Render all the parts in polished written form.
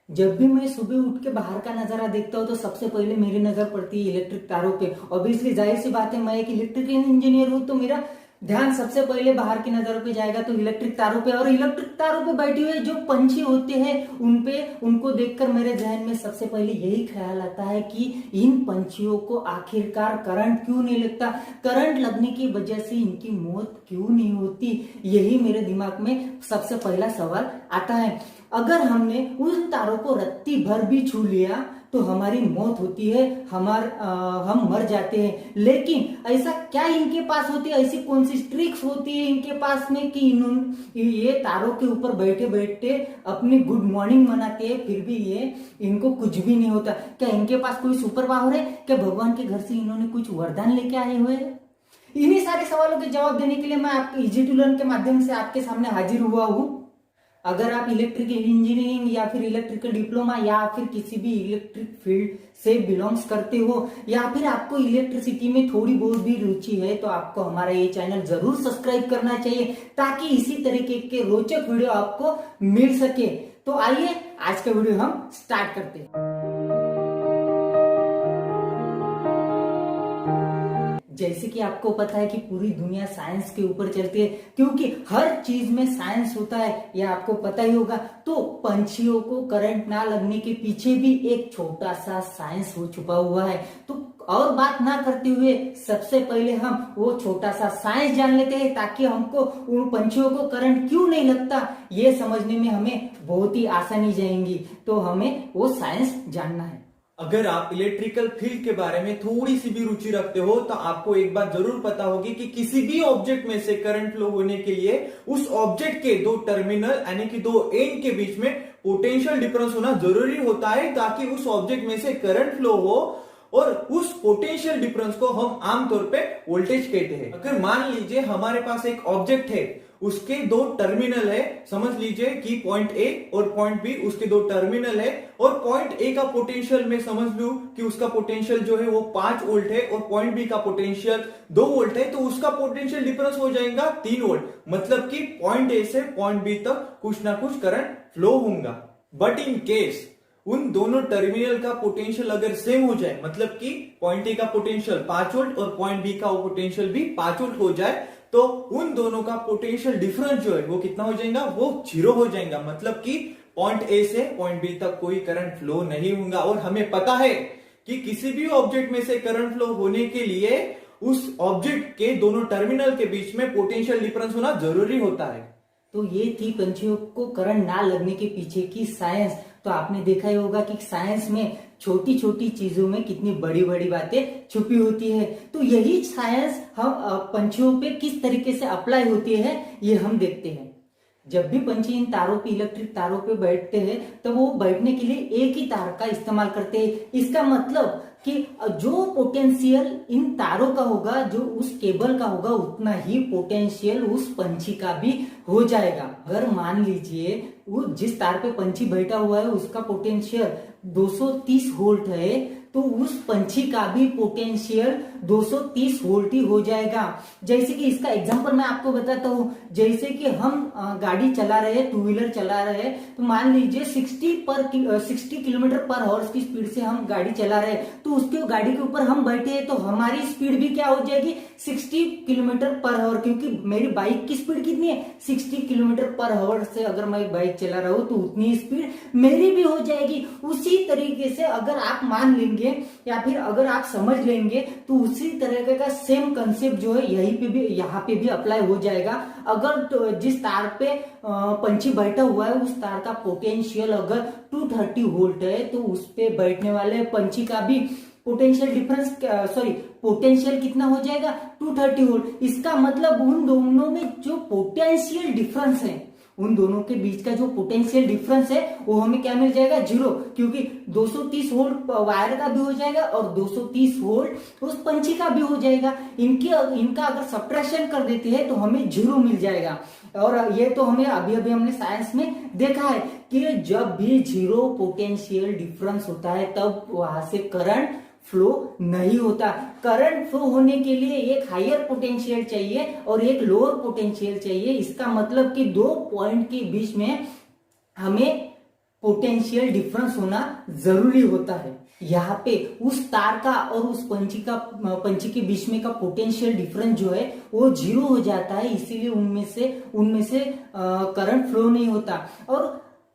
जब भी मैं सुबह उठ के बाहर का नजारा देखता हूँ तो सबसे पहले मेरी नजर पड़ती है इलेक्ट्रिक तारों पे। ऑब्वियसली जाहिर सी बात है, मैं एक इलेक्ट्रिकल इंजीनियर हूँ तो मेरा ध्यान सबसे पहले बाहर की नजरों पे जाएगा तो इलेक्ट्रिक तारों पे। और इलेक्ट्रिक तारों पे बैठे हुए जो पंछी होते हैं उन पे उनको देखकर मेरे जहन में सबसे पहले यही ख्याल आता है कि इन पंछियों को आखिरकार करंट क्यों नहीं लगता, करंट लगने की वजह से इनकी मौत क्यों नहीं होती। यही मेरे दिमाग में सबसे पहला सवाल आता है। अगर हमने उन तारों को रत्ती भर भी छू लिया तो हमारी मौत होती है, हम मर जाते हैं। लेकिन ऐसा क्या इनके पास होती है, ऐसी कौन सी ट्रिक्स होती है इनके पास में कि ये तारों के ऊपर बैठे बैठे अपनी गुड मॉर्निंग मनाते हैं फिर भी ये इनको कुछ भी नहीं होता। क्या इनके पास कोई सुपर पावर है? क्या भगवान के घर से इन्होंने कुछ वरदान लेके आए हुए हैं? इन्हीं सारे सवालों के जवाब देने के लिए मैं आपके इजी टू लर्न के माध्यम से आपके सामने हाजिर हुआ हूँ। अगर आप इलेक्ट्रिकल इंजीनियरिंग या फिर इलेक्ट्रिकल डिप्लोमा या फिर किसी भी इलेक्ट्रिक फील्ड से बिलोंग्स करते हो या फिर आपको इलेक्ट्रिसिटी में थोड़ी बहुत भी रुचि है तो आपको हमारा ये चैनल जरूर सब्सक्राइब करना चाहिए ताकि इसी तरीके के रोचक वीडियो आपको मिल सके। तो आइए आज का वीडियो हम स्टार्ट करते हैं। जैसे कि आपको पता है कि पूरी दुनिया साइंस के ऊपर चलती है क्योंकि हर चीज में साइंस होता है, यह आपको पता ही होगा। तो पंछियों को करंट ना लगने के पीछे भी एक छोटा सा साइंस हो छुपा हुआ है। तो और बात ना करते हुए सबसे पहले हम वो छोटा सा साइंस जान लेते हैं ताकि हमको उन पंछियों को करंट क्यों नहीं लगता ये समझने में हमें बहुत ही आसानी जाएंगी। तो हमें वो साइंस जानना है। अगर आप इलेक्ट्रिकल फील्ड के बारे में थोड़ी सी भी रुचि रखते हो तो आपको एक बात जरूर पता होगी कि किसी भी ऑब्जेक्ट में से करंट फ्लो होने के लिए उस ऑब्जेक्ट के दो टर्मिनल यानी कि दो एंड के बीच में पोटेंशियल डिफरेंस होना जरूरी होता है ताकि उस ऑब्जेक्ट में से करंट फ्लो हो। और उस पोटेंशियल डिफरेंस को हम आमतौर पे वोल्टेज कहते हैं। अगर मान लीजिए हमारे पास एक ऑब्जेक्ट है, उसके दो टर्मिनल है, समझ लीजिए कि पॉइंट ए और पॉइंट बी उसके दो टर्मिनल है और पॉइंट ए का पोटेंशियल मैं समझ लूं कि उसका पोटेंशियल जो है वो 5 वोल्ट है और पॉइंट बी का पोटेंशियल 2 वोल्ट है, तो उसका पोटेंशियल डिफरेंस हो जाएगा 3 वोल्ट। मतलब कि पॉइंट ए से पॉइंट बी तक कुछ ना कुछ करंट फ्लो होगा। बट इन केस उन दोनों टर्मिनल का पोटेंशियल अगर सेम हो जाए, मतलब कि पॉइंट ए का पोटेंशियल 5 वोल्ट और पॉइंट बी का पोटेंशियल भी 5 वोल्ट हो जाए तो उन दोनों का पोटेंशियल डिफरेंस जो है वो कितना हो जाएगा, वो 0 हो जाएगा। मतलब कि पॉइंट ए से पॉइंट बी तक कोई करंट फ्लो नहीं होगा। और हमें पता है कि किसी भी ऑब्जेक्ट में से करंट फ्लो होने के लिए उस ऑब्जेक्ट के दोनों टर्मिनल के बीच में पोटेंशियल डिफरेंस होना जरूरी होता है। तो ये थी पंछियों को करंट ना लगने के पीछे की साइंस। तो आपने देखा ही होगा कि साइंस में छोटी छोटी चीजों में कितनी बड़ी बड़ी बातें छुपी होती है। तो यही साइंस हम पंछियों पे किस तरीके से अप्लाई होती है ये हम देखते हैं। जब भी पंछी इन तारों पे, इलेक्ट्रिक तारों पे बैठते हैं तो वो बैठने के लिए एक ही तार का इस्तेमाल करते हैं। इसका मतलब कि जो पोटेंशियल इन तारों का होगा, जो उस केबल का होगा, उतना ही पोटेंशियल उस पंछी का भी हो जाएगा। अगर मान लीजिए वो जिस तार पे पंछी बैठा हुआ है उसका पोटेंशियल 230 वोल्ट है तो उस पंछी का भी पोटेंशियल 230 वोल्ट ही हो जाएगा। जैसे कि इसका एग्जांपल मैं आपको बताता हूँ। जैसे कि हम गाड़ी चला रहे हैं, टू व्हीलर चला रहे हैं, तो मान लीजिए 60 किलोमीटर पर आवर्स की स्पीड से हम गाड़ी चला रहे हैं तो उसके गाड़ी के ऊपर हम बैठे हैं तो हमारी स्पीड भी क्या हो जाएगी, 60 किलोमीटर पर आवर। क्योंकि मेरी बाइक की स्पीड कितनी है, 60 किलोमीटर पर आवर से अगर मैं बाइक चला रहा हूं तो उतनी स्पीड मेरी भी हो जाएगी। उसी तरीके से अगर आप मान लेंगे या फिर अगर आप समझ लेंगे तो उसी तरह का सेम कंसेप्ट जो है यहीं पे भी, यहाँ पे भी अप्लाई हो जाएगा। अगर तो जिस तार पे पंछी बैठा हुआ है उस तार का पोटेंशियल अगर 230 वोल्ट है तो उस पे बैठने वाले पंछी का भी पोटेंशियल डिफरेंस पोटेंशियल कितना हो जाएगा, 230 वोल्ट। इसका मतलब उन दोनों में जो पोटेंशियल डिफरेंस है, उन दोनों के बीच का जो पोटेंशियल डिफरेंस है वो हमें क्या मिल जाएगा, 0। क्योंकि 230 वोल्ट वायर का भी हो जाएगा और 230 वोल्ट उस पंछी का भी हो जाएगा। इनका अगर सब्ट्रैक्शन कर देते हैं तो हमें 0 मिल जाएगा। और ये तो हमें अभी हमने साइंस में देखा है कि जब भी 0 पोटेंशियल डिफरेंस होता है तब वहां से करंट फ्लो नहीं होता। करंट फ्लो होने के लिए एक हायर पोटेंशियल चाहिए और एक लोअर पोटेंशियल चाहिए। इसका मतलब कि दो पॉइंट के बीच में हमें पोटेंशियल डिफरेंस होना जरूरी होता है। यहाँ पे उस तार का और उस पंछी के बीच में का पोटेंशियल डिफरेंस जो है वो 0 हो जाता है, इसीलिए उनमें से करंट फ्लो नहीं होता। और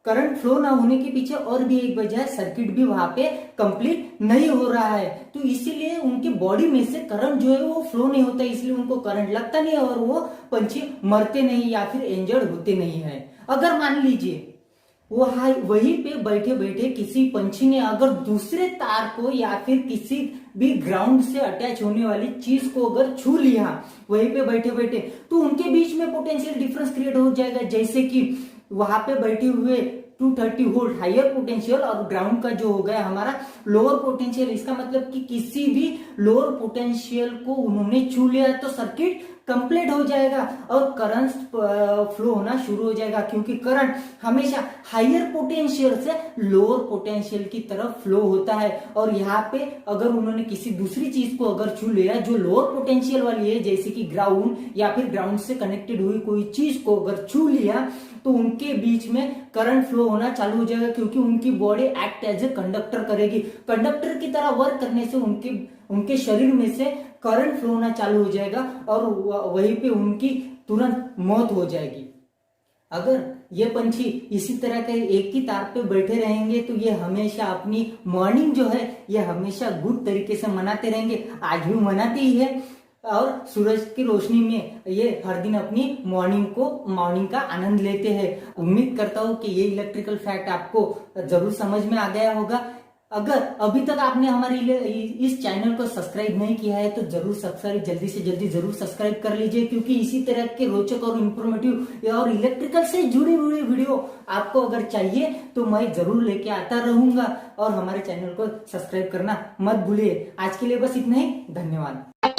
करंट फ्लो ना होने के पीछे और भी एक वजह है, सर्किट भी वहां पे कंप्लीट नहीं हो रहा है, तो इसीलिए उनके बॉडी में से करंट जो है वो फ्लो नहीं होता, इसलिए उनको करंट लगता नहीं है और वो पंछी मरते नहीं या फिर इंजर्ड होते नहीं है। अगर मान लीजिए वहीं पे बैठे बैठे किसी पंछी ने अगर दूसरे तार को या फिर किसी भी ग्राउंड से अटैच होने वाली चीज को अगर छू लिया वहीं पे बैठे बैठे, तो उनके बीच में पोटेंशियल डिफरेंस क्रिएट हो जाएगा। जैसे कि वहां पे बैठे हुए 230 वोल्ट हायर पोटेंशियल और ग्राउंड का जो हो गया हमारा लोअर पोटेंशियल, इसका मतलब कि किसी भी लोअर पोटेंशियल को उन्होंने छू लिया तो सर्किट कंप्लीट हो जाएगा और करंट फ्लो होना शुरू हो जाएगा, क्योंकि करंट हमेशा हायर पोटेंशियल से लोअर पोटेंशियल की तरफ फ्लो होता है। और यहाँ पे अगर उन्होंने किसी दूसरी चीज को अगर छू लिया जो लोअर पोटेंशियल वाली है, जैसे कि ग्राउंड या फिर ग्राउंड से कनेक्टेड हुई कोई चीज को अगर छू लिया, तो उनके बीच में करंट फ्लो होना चालू हो जाएगा, क्योंकि उनकी body act as a conductor करेगी। कंडक्टर की तरह वर्क करने से उनके शरीर में से करंट फ्लो होना चालू हो जाएगा और वहीं पे उनकी तुरंत मौत हो जाएगी। अगर ये पंछी इसी तरह के एक ही तार पे बैठे रहेंगे तो ये हमेशा अपनी मॉर्निंग जो है ये हमेशा गुड तरीके से मनाते रहेंगे, आज भी मनाते ही है। और सूरज की रोशनी में ये हर दिन अपनी मॉर्निंग का आनंद लेते हैं। उम्मीद करता हूँ कि ये इलेक्ट्रिकल फैक्ट आपको जरूर समझ में आ गया होगा। अगर अभी तक आपने हमारे इस चैनल को सब्सक्राइब नहीं किया है तो जरूर जल्दी से जल्दी जरूर सब्सक्राइब कर लीजिए, क्योंकि इसी तरह के रोचक और इंफॉर्मेटिव और इलेक्ट्रिकल से जुड़ी हुई वीडियो आपको अगर चाहिए तो मैं जरूर लेके आता रहूंगा। और हमारे चैनल को सब्सक्राइब करना मत भूलिए। आज के लिए बस इतना ही, धन्यवाद।